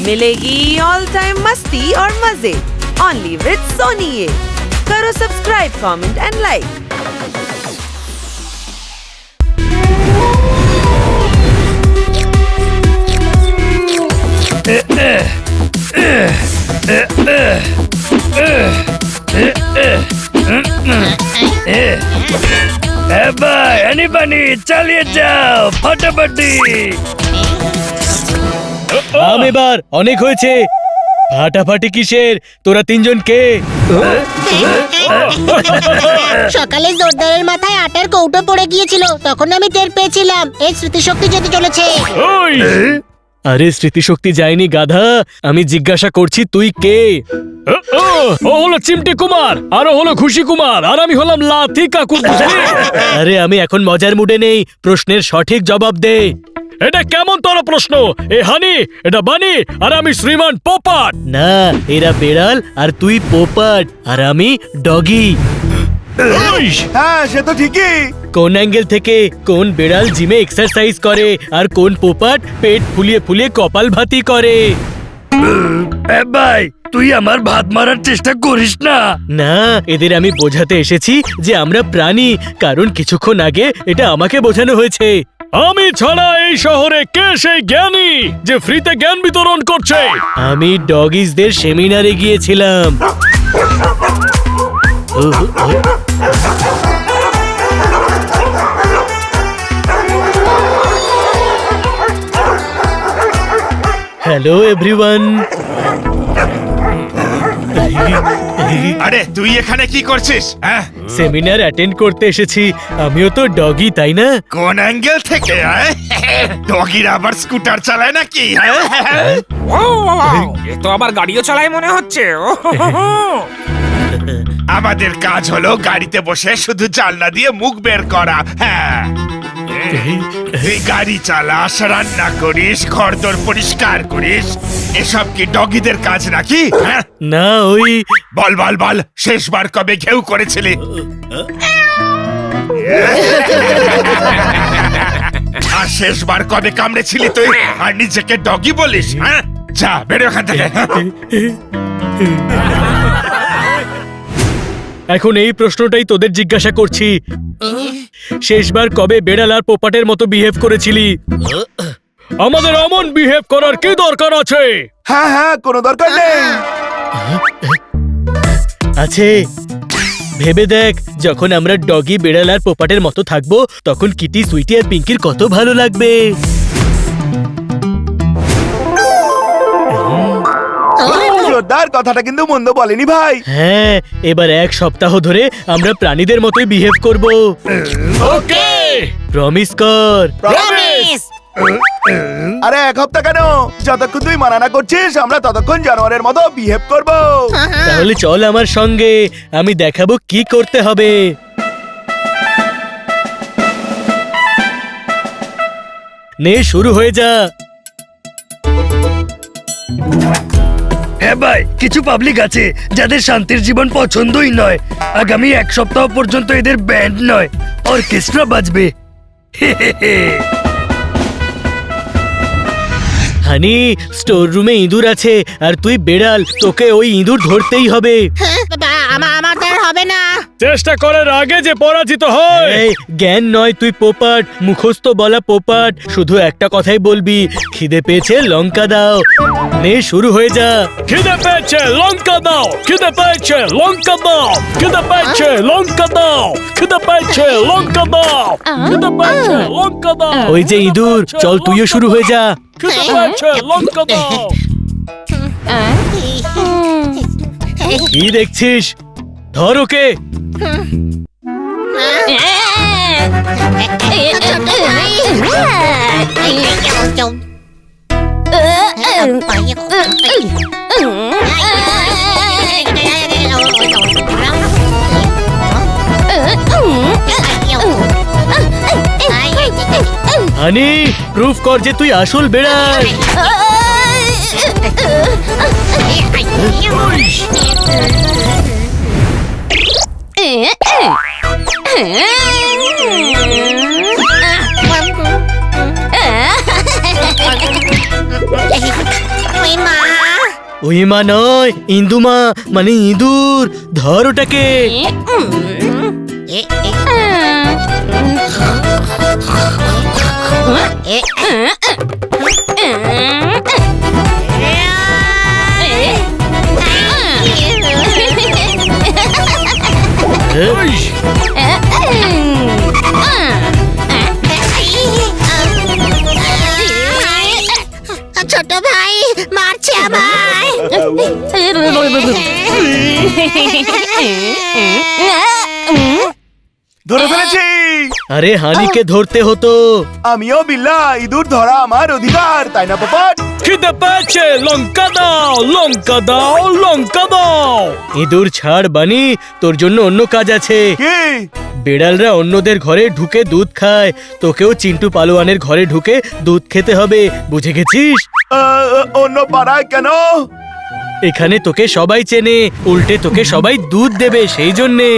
मिलेगी all time मस्ती और मजे ओनली विद सोनी। ये करो सब्सक्राइब, कमेंट एंड लाइक। চালিয়ে যাও ফাটাফাটি। এবার অনেক হয়েছে। ফাটাফাটি কিসের? তোরা তিনজন কে? সকালে জোরদারের মাথায় আটার কৌটো পড়ে গিয়েছিল, তখন আমি টের পেয়েছিলাম এই স্মৃতিশক্তি যেতে চলেছে। আরে স্মৃতিশক্তি যায়নি গাধা, আমি জিজ্ঞাসা করছি তুই কে? ও হলো চিমটি কুমার, আর ও হলো খুশি কুমার, আর আমি হলাম লাথি কাকু। আরে আমি এখন মজার মুডে নেই, প্রশ্নের সঠিক জবাব দে। এটা কেমন তোর প্রশ্ন? এ হানি, এটা বানি, আর আমি শ্রীমান পোপাট। না, এরা বেড়াল আর তুই পোপাট, আর আমি ডগি। হ্যাঁ সে তো ঠিকই। কোন অ্যাঙ্গেল থেকে কোন বেড়াল জিমে এক্সারসাইজ করে আর কোন পোপাট পেট ফুলিয়ে ফুলিয়ে কপাল ভাতি করে? ভাই তুই আমার ভাত মারার চেষ্টা করিস না। না, এদের আমি বোঝাতে এসেছি যে আমরা প্রাণী, কারণ কিছুক্ষণ আগে এটা আমাকে বোঝানো হয়েছে। আমি ছাড়া এই শহরে কে সেই জ্ঞানী যে ফ্রিতে জ্ঞান বিতরণ করছে? আমি ডগিজদের সেমিনারে গিয়েছিলাম। Hello everyone. আরে তুই এখানে কি করছিস? সেমিনার অ্যাটেন্ড করতে এসেছি। আমিও তো ডগি, তাই না? কোন অ্যাঙ্গেল থেকে? ডগির আবার স্কুটার চালায় নাকি? এ তো আবার গাড়িও চালায় মনে হচ্ছে। আমাদের কাজ হলো গাড়িতে বসে শুধু জানলা দিয়ে মুখ বের করা। হ্যাঁ, তুই গাড়ি চালাস, রান্না করিস, ঘরদোর পরিষ্কার করিস, এসব কি ডগিদের কাজ নাকি? না, ওই বল বল বল, শেষবার কবে ঘেউ করেছিলি? আর শেষবার কবে কামড়েছিলি তুই আর নিজেকে ডগি বলিস? হ্যাঁ, যা বেরো এখান থেকে। এখন এই প্রশ্নটাই তোদের জিজ্ঞাসা করছি, শেষবার কবে বেড়াল আর পোপাটের মতো বিহেভ করেছিলি? আমাদের এমন বিহেভ করার কি দরকার আছে? হ্যাঁ হ্যাঁ, কোনো দরকার নেই। আছে। ভেবে দেখ, যখন আমরা ডগি বেড়াল আর পোপাটের মতো থাকবো তখন কিটি, সুইটি আর পিঙ্কির কত ভালো লাগবে। জোরদার, কথাটা কিন্তু মন্দ বলেনি ভাই। হ্যাঁ, এবার এক সপ্তাহ ধরে আমরা প্রাণীদের মতোই বিহেভ করব। ওকে, প্রমিস কর। প্রমিস। আরে এক হপ্তাহ কেন? যতক্ষণ তুই মানা না করছিস আমরা ততক্ষণ জানোয়ারের মতো বিহেভ করব। তাহলে চল আমার সঙ্গে, আমি দেখাবো কি করতে হবে। নে, শুরু হয়ে যা। হ্যাঁ ভাই, কিছু পাবলিক আছে যাদের শান্তির জীবন পছন্দই নয়। আগামী এক সপ্তাহ পর্যন্ত এদের ব্যান্ড নয়, অর্কেস্ট্রা বাজবে। হানি, স্টোর রুমে ইঁদুর আছে আর তুই বেড়াল, তোকে ওই ইঁদুর ধরতেই হবে। আমাদের হবে না। চেষ্টা করার আগে যে পরাজিত হয়। জ্ঞান নয়, তুই পোপাট, মুখস্থ বলা পোপাট। শুধু একটা কথাই বলবি, খিদে পেয়েছে লঙ্কা দাও। নে, শুরু হয়ে যা। খিদে পেয়েছে লঙ্কা দাও, খিদে পেয়েছে লঙ্কা দাও, খিদে পেয়েছে লঙ্কা দাও, খিদে পেয়েছে লঙ্কা দাও, খিদে পেয়েছে লঙ্কা দাও। ওই যে ইঁদুর, চল তুইও শুরু হয়ে যা। খিদে পেয়েছে লঙ্কা দাও। কি দেখছিস? ধর ওকে। হানি, প্রুফ কর যে তুই আসল বেড়াল। ওই মা, ওই মা নয়, ইন্দুমা মানে ইঁদুর। ধর ওটাকে। ছোট ভাই মারছে আমায়। ধরে ফেলেছি। আরে হানিকে ধরতে হতো। আমিও বিল্লা, ইঁদুর ধরা আমার অধিকার, তাই না পোপট? খিদে পেয়েছে, লঙ্কা দাও, লঙ্কা দাও, লঙ্কা দাও। ইঁদুর ছাড় বানি, তোর জন্য অন্য কাজ আছে। কি? বেড়ালরা অন্যদের ঘরে ঢুকে দুধ খায়, তোকেও চিন্টু পালোয়ানের ঘরে ঢুকে দুধ খেতে হবে, বুঝে গেছিস? অন্য পাড়ায় কেন? এখানে তোকে সবাই চেনে, উল্টে তোকে সবাই দুধ দেবে, সেই জন্যে।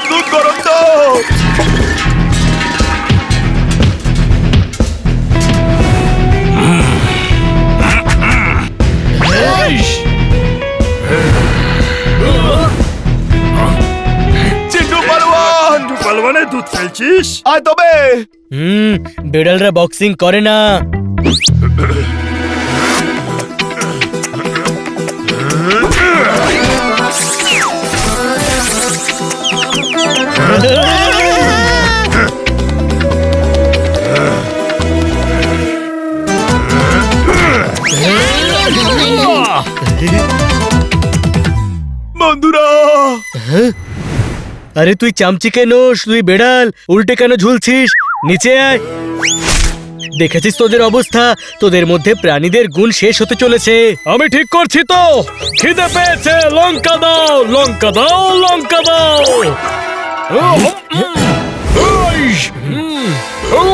দুধ গরম তো। চিন্টু পালোয়ান, পালোয়ানের দুধ ফেলছিস? আয় তবে। বেড়ালরা বক্সিং করে না। বন্ধুরা, আরে তুই চামচিকে নোস, তুই বেড়াল, উল্টে কেন ঝুলছিস? নিচে আয়। দেখেছিস তোদের অবস্থা? তোদের মধ্যে প্রাণীদের গুণ শেষ হতে চলেছে। আমি ঠিক করছি তো? খিদে পেয়েছে, লঙ্কা দাও, লঙ্কা দাও, লঙ্কা দাও।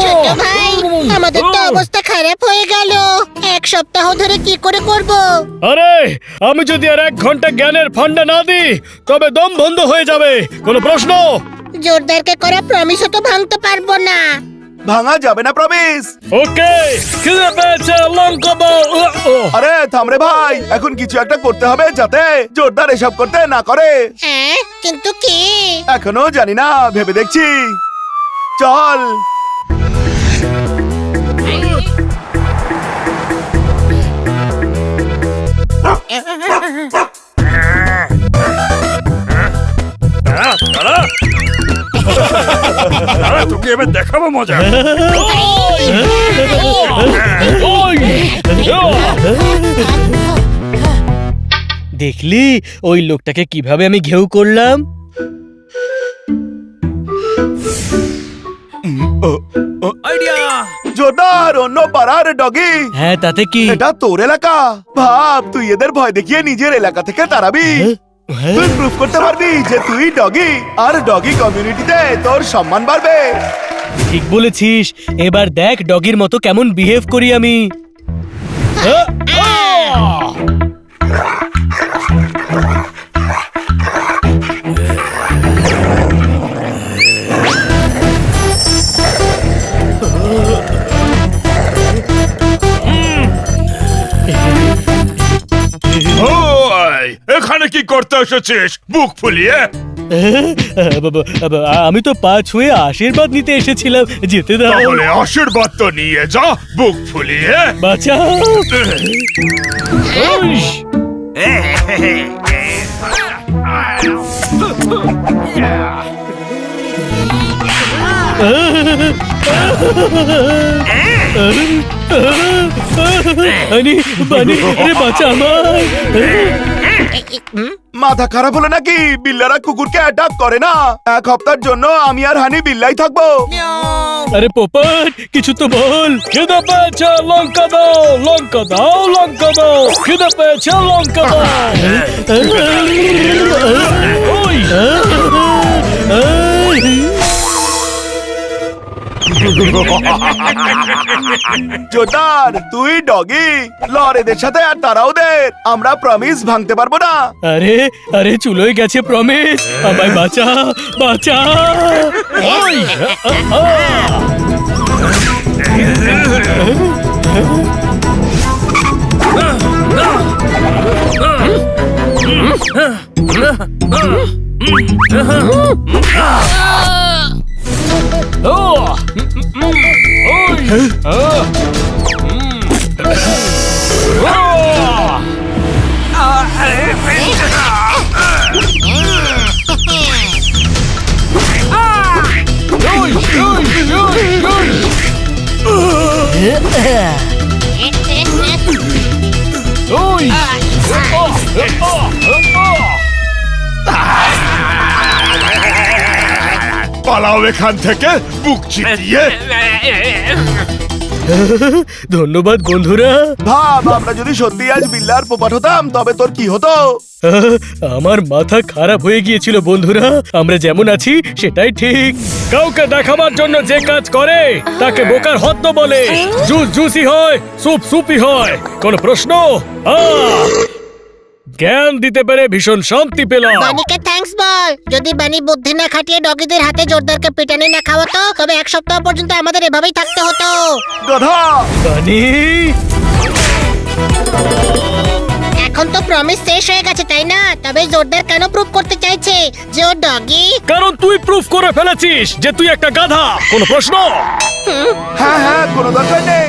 ছোট ভাই, আমাদের তো অবস্থা খারাপ হয়ে গেল। এক সপ্তাহ ধরে কি করে করব? আরে আমি যদি আর 1 ঘন্টা জ্ঞানের ফান্ডা না দিই তবে দম বন্ধ হয়ে যাবে। কোনো প্রশ্ন? জোরদারকে করা প্রমিসও তো ভাঙতে পারবো না। ভাঙা যাবে না প্রমিস। ওকে, খিদে পেয়েছে, লঙ্কা দাও। আরে থাম রে ভাই, এখন কিছু একটা করতে হবে যাতে জোরদার এসব করতে না করে। হ্যাঁ, কিন্তু কি? এখনো জানি না, ভেবে দেখছি। চল। তোকে এবার দেখাবো মজা। দেখলি ওই লোকটাকে কিভাবে আমি ঘেউ করলাম? জোরদার, অন্য পাড়ার ডগি। হ্যাঁ, তাতে কি? এটা তোর এলাকা। ভাব, তুই এদের ভয় দেখিয়ে নিজের এলাকা থেকে তাড়াবি। তুই প্রুফ করতে পারবি যে তুই ডগি, আর ডগি কমিউনিটিতে তোর সম্মান বাড়বে। ঠিক বলেছিস। এবার দেখ ডগির মতো কেমন বিহেভ করি আমি। ওই, এখানে কি করতে এসেছিস বুক ফুলিয়ে? আমি তো পা ছুঁয়ে আশীর্বাদ নিতে এসেছিলাম, যেতে দাও। তাহলে আশীর্বাদ তো নিয়ে যা বুক ফুলিয়ে। বাঁচাও। বানি, বানি, আরে বাঁচা আমায়। মাথা খারাপ হলো নাকি? বিল্লারা কুকুরকে অ্যাটাক করে না। এক হপ্তার জন্য আমি আর হানি বিল্লাই থাকবো। আরে পোপট কিছু তো বল। খিদে পেয়েছে, লঙ্কা দাও, লঙ্কা দাও, লঙ্কা দাও। খিদে পেয়েছে, লঙ্কা দাও। ওই জোরদার, তুই ডগি লর এদের সাথে আর তারাও দের। আমরা প্রমিস ভাঙতে পারবো না। আরে আরে চুলোয় গেছে প্রমিস, আমায় বাঁচা বাঁচা। ওই, পালাও এখান থেকে বুক চিতিয়ে। ধন্যবাদ বন্ধুরা। ভাব, আমরা যদি সত্যি আজ বিল্লার পোপাট হতাম তবে তোর কি হতো? আমার মাথা খারাপ হয়ে গিয়েছিল বন্ধুরা। আমরা যেমন আছি সেটাই ঠিক। কাউকে দেখাবার জন্য যে কাজ করে তাকে বোকার হদ্দ বলে। জুস জুসি হয়, সুপ সুপি হয়। কোন প্রশ্ন? জ্ঞান দিতে পেরে ভীষণ শান্তি পেলাম। বানিকে থ্যাঙ্কস বল। যদি বানি বুদ্ধি না খাটিয়ে ডগিদের হাতে জোরদারকে পিটানি না খাওয়াতো তবে এক সপ্তাহ পর্যন্ত আমাদের এভাবেই থাকতে হতো। গাধা! বানি, এখন তো প্রমিস শেষ হয়ে গেছে তাই না? তবে জোরদার কেন প্রুভ করতে চাইছে যে ও ডগি? কারণ তুই প্রুফ করে ফেলেছিস যে তুই একটা গাধা। কোন প্রশ্ন? হ্যাঁ হ্যাঁ, কোনো দরকার নেই।